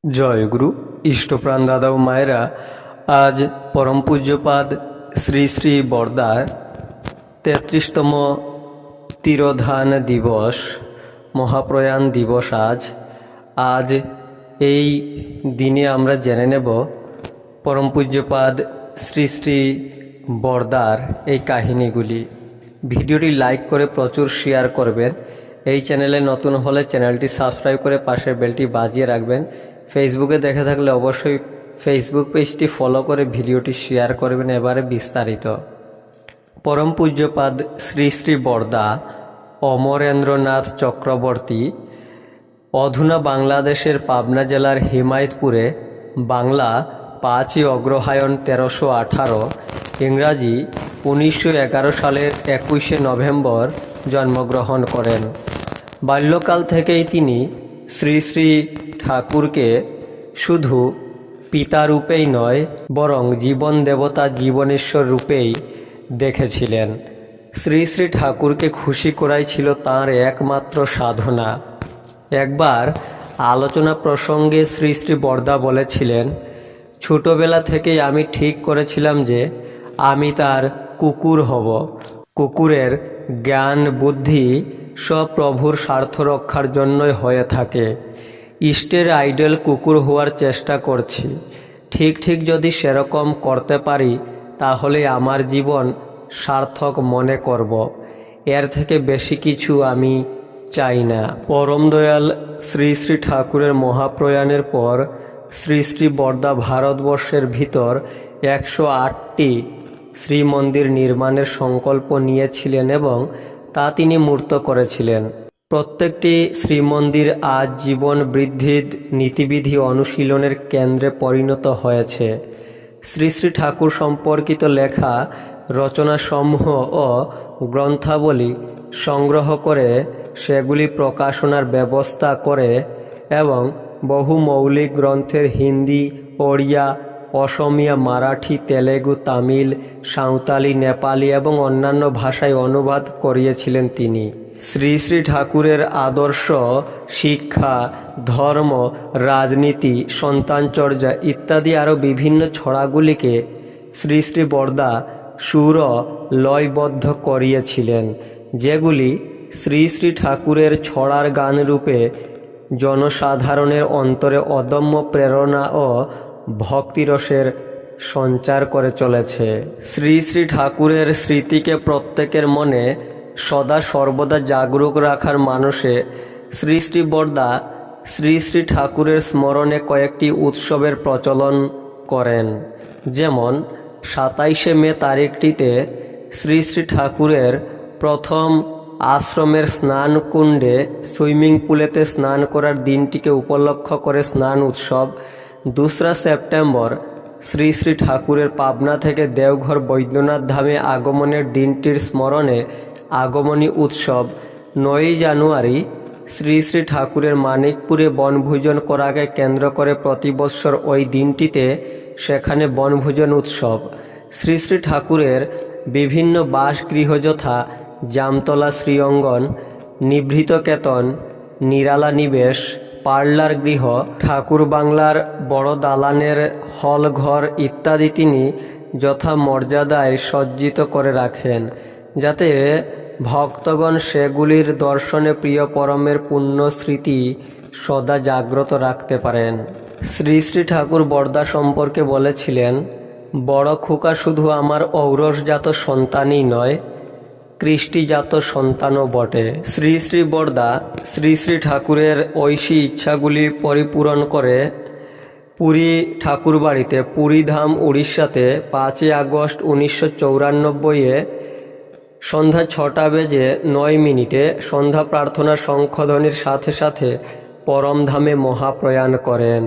জয় গুরু ইষ্টপ্রাণ দাদা ও মায়েরা, আজ পরম পূজ্যপাদ শ্রী শ্রী বরদার ৩৩তম তিরোধান দিবস, মহাপ্রয়াণ দিবস। আজ এই দিনে আমরা জেনে নেব পরম পূজ্যপাদ শ্রী শ্রী বরদার এই কাহিনীগুলি। ভিডিওটি লাইক করে প্রচুর শেয়ার করবেন। এই চ্যানেলে নতুন হলে চ্যানেলটি সাবস্ক্রাইব করে পাশের বেলটি বাজিয়ে রাখবেন। ফেসবুকে দেখে থাকলে অবশ্যই ফেসবুক পেজটি ফলো করে ভিডিওটি শেয়ার করবেন। এবারে বিস্তারিত। পরম পূজ্যপাদ শ্রী শ্রী বরদা অমরেন্দ্রনাথ চক্রবর্তী অধুনা বাংলাদেশের পাবনা জেলার হিমায়তপুরে বাংলা ৫ই অগ্রহায়ণ ১৩১৮, ইংরাজি ১৯১১ সালের ২১শে নভেম্বর জন্মগ্রহণ করেন। বাল্যকাল থেকেই তিনি শ্রী শ্রী ঠাকুরকে শুধু পিতারূপেই নয়, বরং জীবন দেবতা জীবনেশ্বর রূপেই দেখেছিলেন। শ্রী শ্রী ঠাকুরকে খুশি করাই ছিল তাঁর একমাত্র সাধনা। একবার আলোচনা প্রসঙ্গে শ্রী শ্রী বরদা বলেছিলেন, ছোটবেলা থেকেই আমি ঠিক করেছিলাম যে আমি তার কুকুর হব। কুকুরের জ্ঞান বুদ্ধি সব প্রভুর স্বার্থ রক্ষার জন্যই হয়ে থাকে। ইষ্টের আইডল কুকুর হওয়ার চেষ্টা করছি। ঠিক যদি সেরকম করতে পারি তাহলে আমার জীবন সার্থক মনে করব। এর থেকে বেশি কিছু আমি চাই না। পরম দয়াল শ্রী শ্রী ঠাকুরের মহাপ্রয়াণের পর শ্রী শ্রী বরদা ভারতবর্ষের ভিতর ১০৮টি শ্রীমন্দির নির্মাণের সংকল্প নিয়েছিলেন এবং তা তিনি মূর্ত করেছিলেন। প্রত্যেকটি শ্রীমন্দির আজ জীবন বৃদ্ধির নীতিবিধি অনুশীলনের কেন্দ্রে পরিণত হয়েছে। শ্রী শ্রী ঠাকুর সম্পর্কিত লেখা রচনাসমূহ ও গ্রন্থাবলী সংগ্রহ করে সেগুলি প্রকাশনার ব্যবস্থা করে এবং বহু মৌলিক গ্রন্থের হিন্দি, ওড়িয়া, অসমিয়া, মারাঠি, তেলেগু, তামিল, সাঁওতালি, নেপালি এবং অন্যান্য ভাষায় অনুবাদ করিয়েছিলেন তিনি। শ্রী শ্রী ঠাকুরের আদর্শ, শিক্ষা, ধর্ম, রাজনীতি, সন্তানচর্যা ইত্যাদি আরও বিভিন্ন ছড়াগুলিকে শ্রী শ্রী বরদা সুর লয়বদ্ধ করিয়েছিলেন, যেগুলি শ্রী শ্রী ঠাকুরের ছড়ার গানরূপে জনসাধারণের অন্তরে অদম্য প্রেরণা ও ভক্তিরসের সঞ্চার করে চলেছে। শ্রী শ্রী ঠাকুরের স্মৃতিকে প্রত্যেকের মনে সদা সর্বদা জাগরুক রাখার মানসে শ্রী শ্রী বরদা শ্রী শ্রী ঠাকুরের স্মরণে কয়েকটি উৎসবের প্রচলন করেন। যেমন ২৭শে মে তারিখটিতে শ্রী শ্রী ঠাকুরের প্রথম আশ্রমের স্নান কুণ্ডে সুইমিং পুলেতে স্নান করার দিনটিকে উপলক্ষ করে স্নান উৎসব। ২রা সেপ্টেম্বর শ্রী শ্রী ঠাকুরের পাবনা থেকে দেওঘর বৈদ্যনাথ ধামে আগমনের দিনটির স্মরণে আগমনী উৎসব। ৯ই জানুয়ারি শ্রী শ্রী ঠাকুরের মানিকপুরে বনভোজন করাকে কেন্দ্র করে প্রতি বৎসর ওই দিনটিতে সেখানে বনভোজন উৎসব। শ্রী শ্রী ঠাকুরের বিভিন্ন বাসগৃহ যথা জামতলা শ্রীঅঙ্গন, নিভৃতকেতন, নিরালা নিবেশ, পার্লার গৃহ, ঠাকুর বাংলার বড় দালানের হলঘর ইত্যাদি তিনি যথা মর্যাদায় সজ্জিত করে রাখেন, যাতে ভক্তগণ সেগুলির দর্শনে প্রিয় পরমের পুণ্য স্মৃতি সদা জাগ্রত রাখতে পারেন। শ্রী শ্রী ঠাকুর বরদা সম্পর্কে বলেছিলেন, বড় খোকা শুধু আমার ঔরসজাত সন্তানই নয়, কৃষ্টিজাত সন্তানও বটে। শ্রী শ্রী বরদা শ্রী শ্রী ঠাকুরের ঐশী ইচ্ছাগুলি পরিপূরণ করে পুরী ঠাকুরবাড়িতে পুরীধাম উড়িষ্যাতে ৫ই আগস্ট ১৯৯৪-এ সন্ধ্যা ৬টা বেজে ৯ মিনিটে সন্ধ্যা প্রার্থনা শঙ্খধ্বনির সাথে সাথে পরমধামে মহাপ্রয়াণ করেন।